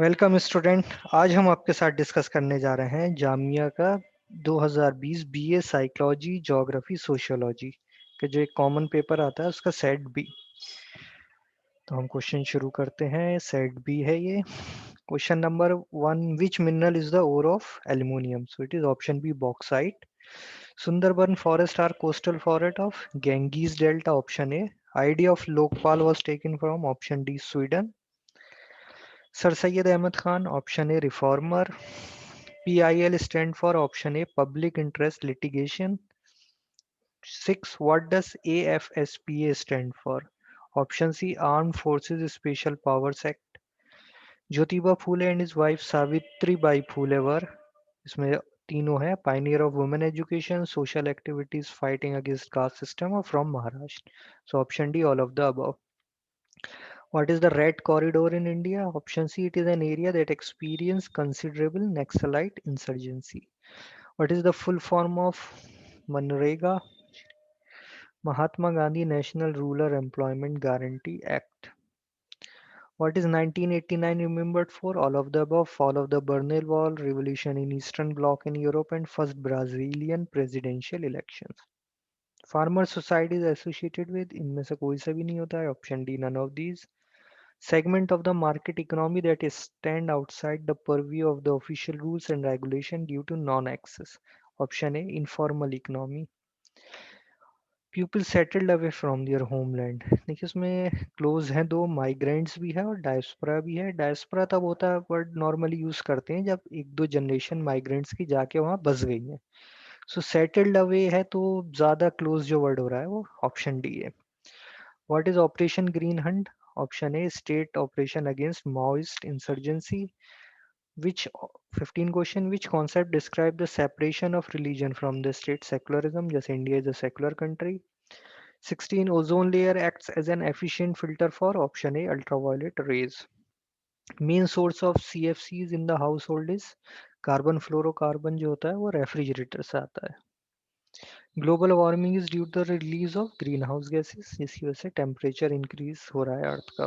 Welcome student. आज हम आपके साथ डिस्कस करने जा रहे हैं जामिया का 2020 बीए साइकोलॉजी ज्योग्राफी सोशियोलॉजी का जो एक कॉमन पेपर आता है उसका सेट बी। तो हम क्वेश्चन शुरू करते हैं। सेट बी है ये। Question number 1, which mineral is the ore of aluminium? So it is option B bauxite. Sundarban forest are coastal forest of Ganges delta, option A. Idea of Lokpal was taken from option D Sweden. Sir Syed Ahmed Khan, option A reformer. PIL stand for option A public interest litigation. 6, what does AFSPA stand for? Option C armed forces special powers act. Jyotiba Phule and his wife Savitribai Phule वर, इसमें तीनों है, pioneer of women education, social activities fighting against caste system और from Maharashtra. So option D all of the above. What is the Red Corridor in India? Option C, it is an area that experienced considerable Naxalite insurgency. What is the full form of Manrega? Mahatma Gandhi National Rural Employment Guarantee Act. What is 1989 remembered for? All of the above. Fall of the Berlin Wall, revolution in Eastern Bloc in Europe, and first Brazilian presidential elections. Farmer society is associated with, इनमें से कोई सा भी नहीं होता है, option D none of these. Segment of the market economy that is stand outside the purview of the official rules and regulation due to non-access. Option A, informal economy. People settled away from their homeland. देखिए उसमें close हैं, दो migrants भी है और diaspora भी है। Diaspora तब होता है, वर्ड नॉर्मली यूज करते हैं जब एक दो जनरेशन माइग्रेंट्स की जाके वहाँ बस गई है। सो सेटल्ड अवे है तो ज्यादा क्लोज जो वर्ड हो रहा है वो ऑप्शन डी है। What is Operation Green Hunt? Option A, state operation against Maoist insurgency. Which 15 question, which concept describe the separation of religion from the state? Secularism, just India is a secular country. 16, ozone layer acts as an efficient filter for option A, ultraviolet rays. Main source of CFCs in the household is carbon fluorocarbon, जो होता है वो refrigerator से आता है। Global warming is due to the release of greenhouse gases, इसकी वजह से टेम्परेचर इंक्रीज हो रहा है अर्थ का।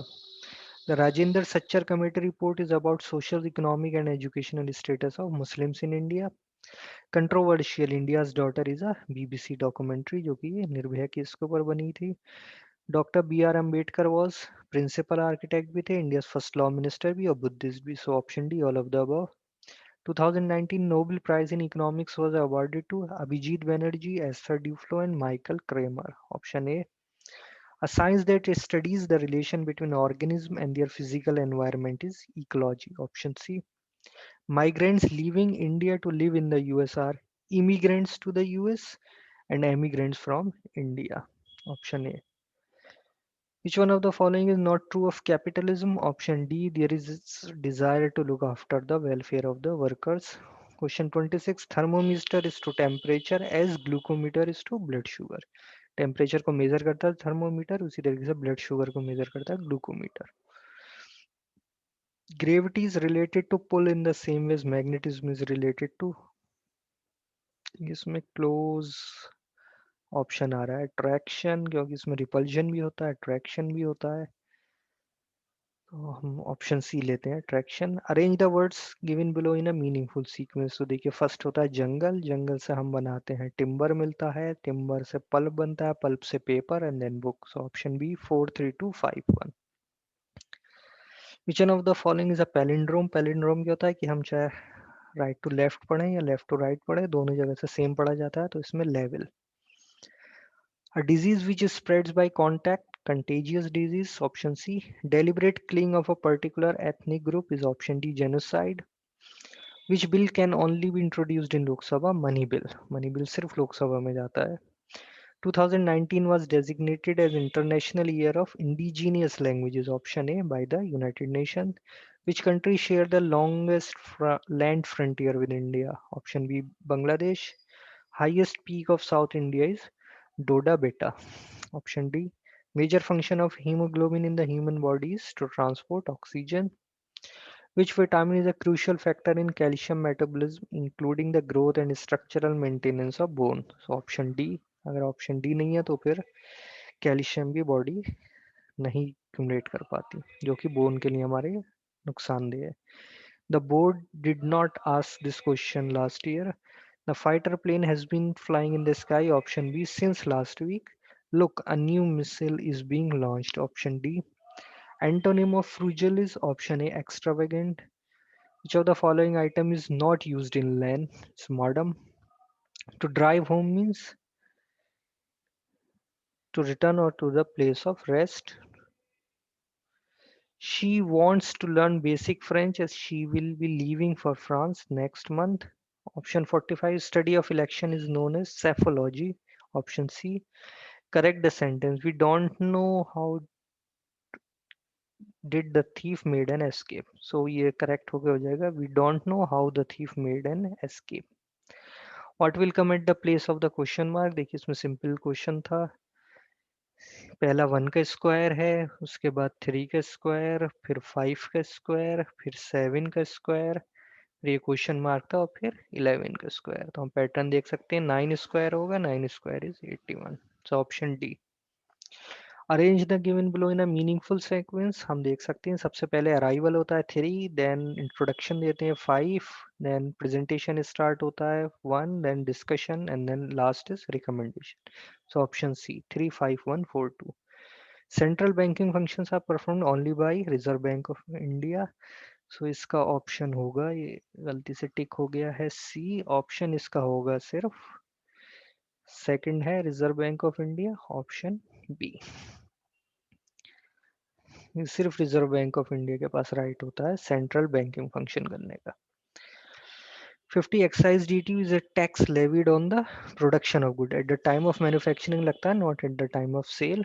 The Rajendra Sachar committee report is about social economic and educational status of Muslims in India. Controversial India's daughter is a BBC documentary, जो कि ये निर्भया केस के ऊपर बनी थी। Doctor B.R. Ambedkar was principal architect भी थे, इंडिया फर्स्ट लॉ मिनिस्टर भी और बुद्धिस्ट भी। सो option D all of the above. 2019 Nobel Prize in Economics was awarded to Abhijit Banerjee, Esther Duflo, and Michael Kramer. Option A, a science that studies the relation between organisms and their physical environment is ecology. Option C, migrants leaving India to live in the US are immigrants to the US and emigrants from India. Option A. Which one of the following is not true of capitalism? Option D, there is desire to look after the welfare of the workers. Question 26, thermometer is to temperature as glucometer is to blood sugar. Temperature को measure करता है thermometer, उसी तरीके से blood sugar को measure करता है glucometer. Gravity is related to pull in the same way magnetism is related to, इसमें क्लोज ऑप्शन आ रहा है अट्रैक्शन, क्योंकि इसमें रिपल्जन भी होता है अट्रैक्शन भी होता है। तो हम ऑप्शन सी लेते हैं attraction. Arrange the words given below in a meaningful sequence. तो देखिए फर्स्ट होता है जंगल, जंगल से हम बनाते हैं टिम्बर मिलता है, टिम्बर से पल्प बनता है, पल्प से paper and then books. Option B 43251। Which one of the following is a palindrome? Palindrome क्या होता है कि हम चाहे राइट टू लेफ्ट पढ़ें या लेफ्ट टू राइट पढ़ें, दोनों जगह से सेम पढ़ा जाता है, तो इसमें level. A disease which spreads by contact, contagious disease, option C. Deliberate killing of a particular ethnic group is option D, genocide. Which bill can only be introduced in Lok Sabha? Money bill. Money bill सिर्फ लोक सभा में जाता है। 2019 was designated as International Year of Indigenous Languages, option A, by the United Nations. Which country share the longest land frontier with India? Option B, Bangladesh. Highest peak of South India is Doda Beta. Option D. Major function of hemoglobin in the human body is to transport oxygen. Which vitamin is a crucial factor in calcium metabolism, including the growth and structural maintenance of bone? So option D. अगर option D नहीं है तो फिर calcium भी body नहीं accumulate कर पाती, जो कि बोन के लिए हमारे नुकसानदेह है। The board did not ask this question last year. The fighter plane has been flying in the sky. Option B, since last week. Look, a new missile is being launched. Option D. Antonym of frugal is option A, extravagant. Which of the following item is not used in LAN? It's modem. To drive home means to return or to the place of rest. She wants to learn basic French as she will be leaving for France next month. Option 45, study of election is known as psephology. Option C, correct the sentence. We don't know how did the thief made an escape. So ये correct होके हो जाएगा. We don't know how the thief made an escape. What will come at the place of the question mark? देखिए इसमें simple question था. पहला 1 का square है, उसके बाद 3 का स्क्वायर, फिर 5 का स्क्वायर, फिर 7 का स्क्वायर, फिर ये क्वेश्चन मार्क था और फिर 11 का स्क्वायर। तो हम पैटर्न देख सकते हैं, 9 स्क्वायर होगा, 9 square is 81। So option D. Arrange the given below in a meaningful sequence. हम देख सकते हैं सबसे पहले अराइवल होता है 3, देन इंट्रोडक्शन देते हैं 5, देन प्रेजेंटेशन स्टार्ट होता है 1, then discussion and then last is recommendation. So option C 3 5 1 4 2। Central banking functions are performed only by Reserve Bank of India. So इसका ऑप्शन होगा, ये गलती से टिक हो गया है, सी ऑप्शन इसका होगा सिर्फ सेकंड है, Reserve Bank of India, option B. सिर्फ रिजर्व बैंक ऑफ इंडिया के पास राइट होता है सेंट्रल बैंकिंग फंक्शन करने का। 50 excise duty is a tax levied on the production of good at the time of manufacturing लगता है, not at the time of sale.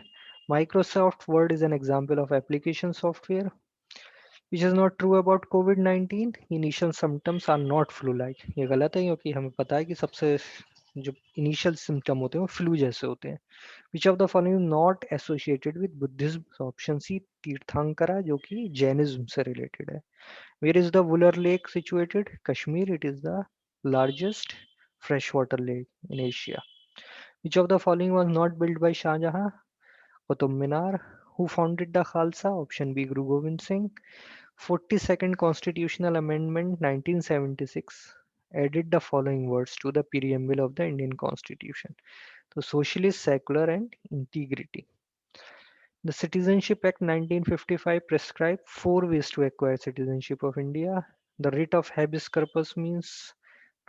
Microsoft Word is an example of application software which is not true about COVID-19. Initial symptoms are not flu-like. ये गलत है क्योंकि हमें पता है कि सबसे जो इनिशियल सिम्टम होते हैं वो फ्लू जैसे होते हैं। Which of the following not associated with Buddhism? Option C Tirthankara, जो कि जैनिज्म से रिलेटेड है। Where is the Wular lake situated? Kashmir. It is the largest fresh water lake in Asia. Which of the following was not build by Shah Jahan? Qutub Minar. Who founded the Khalsa? Option B Guru Gobind Singh. 42nd Constitutional Amendment 1976 added the following words to the preamble of the Indian Constitution. So, socialist, secular, and integrity. The Citizenship Act 1955 prescribed 4 ways to acquire citizenship of India. The writ of habeas corpus means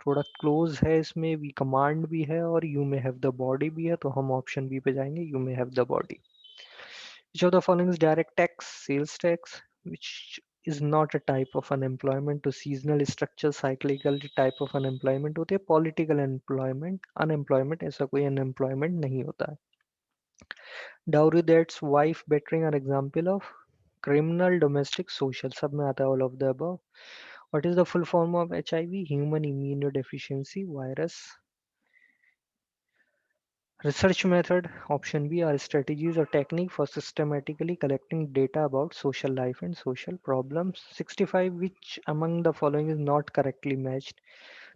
थोड़ा close है इसमें, we command भी है और you may have the body भी है, तो हम ऑप्शन बी पे जाएंगे, you may have the body. Which of the following is direct tax? Sales tax, which is not a type of unemployment. To seasonal structure, cyclical type of unemployment होती है। Political employment, unemployment, ऐसा कोई unemployment नहीं होता है। Dowry, that's wife bettering, an example of criminal, domestic, social, सब में आता है all of the above. What is the full form of HIV? Human immunodeficiency virus. Research method, option B, are strategies or technique for systematically collecting data about social life and social problems. 65, which among the following is not correctly matched?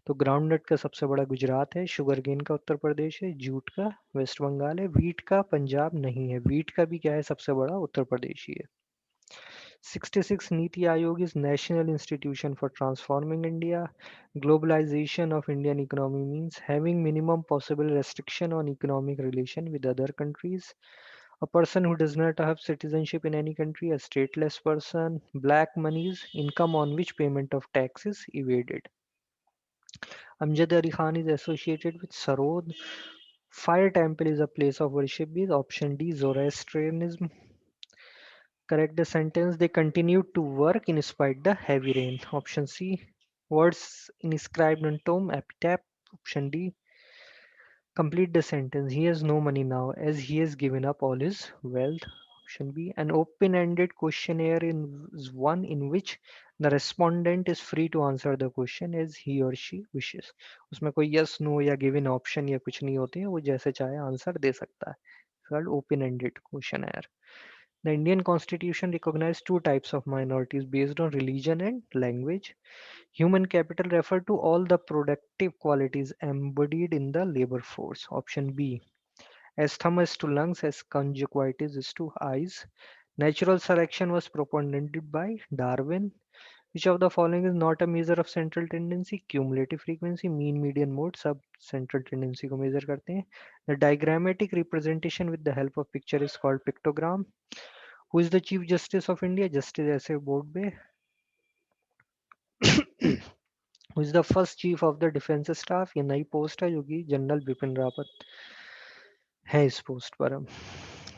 तो groundnut का सबसे बड़ा गुजरात है, sugar cane का उत्तर प्रदेश है, jute का waste Bengal है, wheat का पंजाब नहीं है। वीट का भी क्या है, सबसे बड़ा उत्तर प्रदेश ही है। 66, NITI Aayog is national institution for transforming India. Globalization of Indian economy means having minimum possible restriction on economic relation with other countries. A person who does not have citizenship in any country, a stateless person. Black money is income on which payment of tax is evaded. Amjad Ali Khan is associated with Sarod. Fire temple is a place of worship is option D, Zoroastrianism. Correct the sentence. They continued to work in spite the heavy rain. Option C. Words inscribed on tomb, epitaph. Option D. Complete the sentence. He has no money now as he has given up all his wealth. Option B. An open-ended questionnaire is one in which the respondent is free to answer the question as he or she wishes. उसमें कोई yes, no या given option या कुछ नहीं होती है, वो जैसे चाहे आंसर दे सकता है. It's called open-ended questionnaire. The Indian Constitution recognizes two types of minorities based on religion and language. Human capital refer to all the productive qualities embodied in the labor force. Option B. As thumb is to lungs, as conjunctivitis is to eyes. Natural selection was proponented by Darwin. Which of the following is not a measure of central tendency? Cumulative frequency, mean, median, mode सब central tendency को measure करते हैं. The diagrammatic representation with the help of picture is called pictogram. Who is the Chief Justice of India? Justice ऐसे board पे. Who is the first Chief of the Defence Staff? ये नई post है जो कि general Bipin Rawat है इस post पर.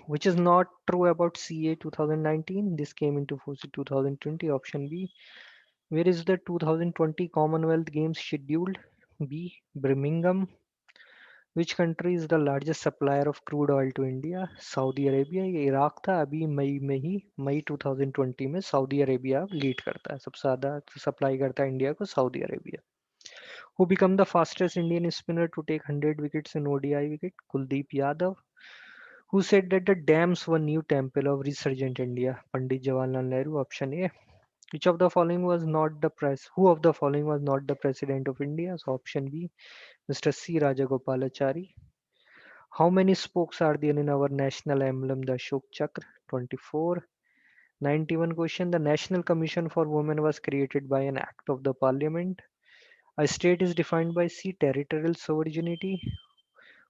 Which is not true about CA 2019? This came into force in 2020. Option B. Where is the 2020 Commonwealth Games scheduled? B. Birmingham. Which country is the largest supplier of crude oil to India? Saudi Arabia. ये Iraq था. अभी मई में ही मई 2020 में Saudi Arabia lead करता है. सबसे ज़्यादा supply करता है इंडिया को Saudi Arabia. Who become the fastest Indian spinner to take 100 wickets in ODI wicket? Kuldeep Yadav. Who said that the dams were new temple of resurgent India? Pandit Jawaharlal Nehru. Option A. Which of the following was not the press? Who of the following was not the president of India? So option B, Mr. C. Rajagopalachari. How many spokes are there in our national emblem, the Ashok Chakra? 24. 91 question. The National Commission for Women was created by an act of the Parliament. A state is defined by C. Territorial sovereignty.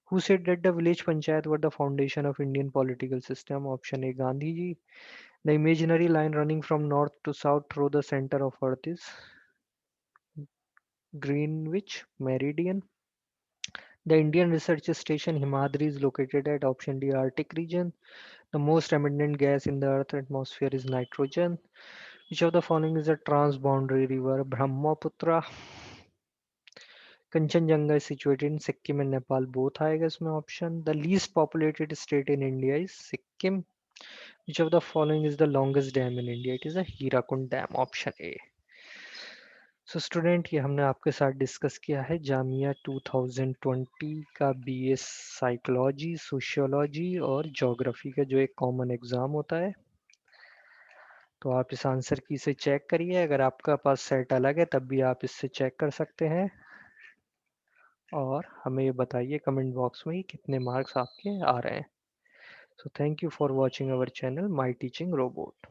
Who said that the village panchayat were the foundation of Indian political system? Option A, Gandhi ji. The imaginary line running from north to south through the center of earth is Greenwich Meridian. The Indian Research Station Himadri is located at option D, Arctic region. The most abundant gas in the Earth's atmosphere is nitrogen. Which of the following is a transboundary river? Brahmaputra. Kanchenjunga is situated in Sikkim and Nepal. Both आएगा इसमें option. The least populated state in India is Sikkim. Which of the following is the longest dam in India? It is a Hirakund Dam. Option A. So student ये हमने आपके साथ discuss किया है जामिया 2020 का BS psychology, sociology और geography का जो एक कॉमन एग्जाम होता है. तो आप इस आंसर की से चेक करिए. अगर आपका पास सेट अलग है तब भी आप इससे चेक कर सकते हैं और हमें ये बताइए कमेंट बॉक्स में कि कितने मार्क्स आपके आ रहे हैं. So thank you for watching our channel my teaching robot.